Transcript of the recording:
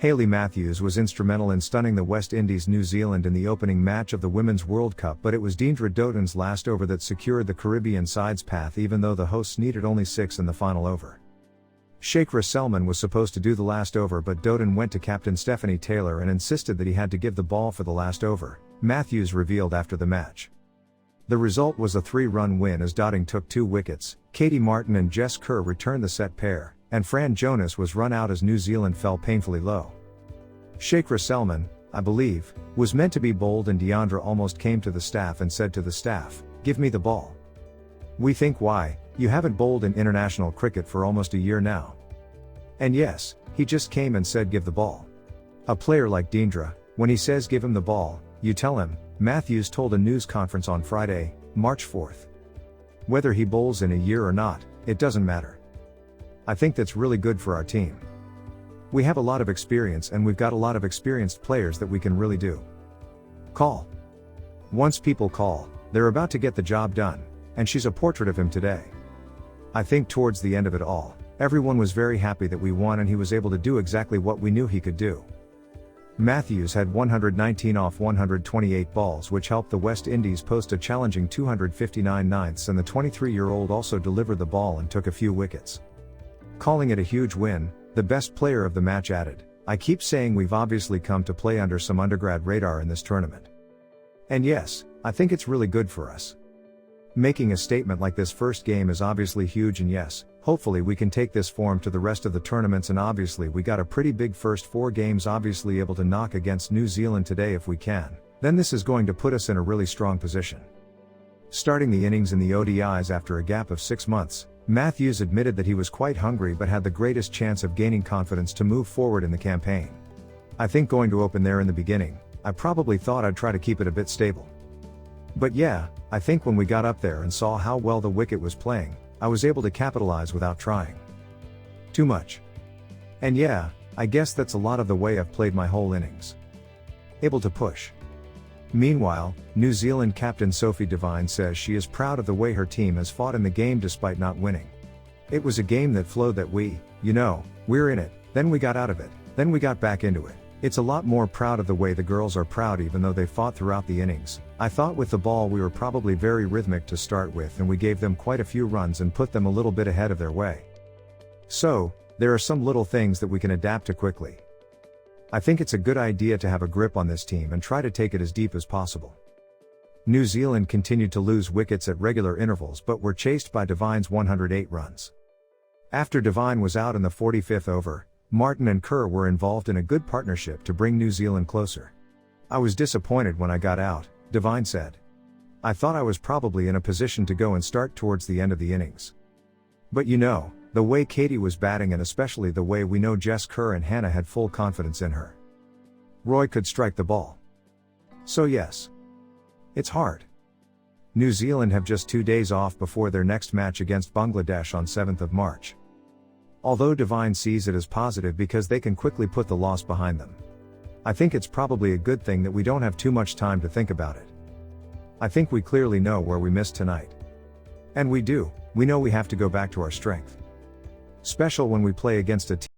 Hayley Matthews was instrumental in stunning the West Indies New Zealand in the opening match of the Women's World Cup, but it was Deandra Dottin's last over that secured the Caribbean side's path, even though the hosts needed only 6 in the final over. Shakra Selman was supposed to do the last over, but Dottin went to captain Stephanie Taylor and insisted that he had to give the ball for the last over, Matthews revealed after the match. The result was a 3-run win as Dottin took 2 wickets, Katie Martin and Jess Kerr returned the set pair, and Fran Jonas was run out as New Zealand fell painfully low. Shakra Selman, I believe, was meant to be bowled, and Deandra almost came to the staff and said to the staff, "Give me the ball." We think, why, you haven't bowled in international cricket for almost a year now. And yes, he just came and said give the ball. A player like Deandra, when he says give him the ball, you tell him, Matthews told a news conference on Friday, March 4th. Whether he bowls in a year or not, it doesn't matter. I think that's really good for our team. We have a lot of experience, and we've got a lot of experienced players that we can really do. Call. Once people call, they're about to get the job done, and she's a portrait of him today. I think towards the end of it all, everyone was very happy that we won, and he was able to do exactly what we knew he could do. Matthews had 119 off 128 balls, which helped the West Indies post a challenging 259 ninths, and the 23-year-old also delivered the ball and took a few wickets. Calling it a huge win, the best player of the match added, "I keep saying we've obviously come to play under some undergrad radar in this tournament. And yes, I think it's really good for us. Making a statement like this first game is obviously huge, and yes, hopefully we can take this form to the rest of the tournaments, and obviously we got a pretty big first 4 games, obviously able to knock against New Zealand today if we can, then this is going to put us in a really strong position." Starting the innings in the ODIs after a gap of 6 months, Matthews admitted that he was quite hungry but had the greatest chance of gaining confidence to move forward in the campaign. "I think going to open there in the beginning, I probably thought I'd try to keep it a bit stable. But yeah, I think when we got up there and saw how well the wicket was playing, I was able to capitalize without trying too much. And yeah, I guess that's a lot of the way I've played my whole innings. Able to push." Meanwhile, New Zealand captain Sophie Devine says she is proud of the way her team has fought in the game despite not winning. "It was a game that flowed, that we're in it, then we got out of it, then we got back into it. It's a lot more proud of the way the girls are proud, even though they fought throughout the innings. I thought with the ball we were probably very rhythmic to start with, and we gave them quite a few runs and put them a little bit ahead of their way. So, there are some little things that we can adapt to quickly. I think it's a good idea to have a grip on this team and try to take it as deep as possible." New Zealand continued to lose wickets at regular intervals but were chased by Devine's 108 runs. After Devine was out in the 45th over, Martin and Kerr were involved in a good partnership to bring New Zealand closer. "I was disappointed when I got out," Devine said. "I thought I was probably in a position to go and start towards the end of the innings. But the way Katie was batting, and especially the way we know Jess Kerr and Hannah had full confidence in her. Roy could strike the ball. So yes. It's hard." New Zealand have just 2 days off before their next match against Bangladesh on 7th of March. Although Devine sees it as positive because they can quickly put the loss behind them. I think it's probably a good thing that we don't have too much time to think about it. I think we clearly know where we missed tonight. And we know we have to go back to our strength. Special when we play against a team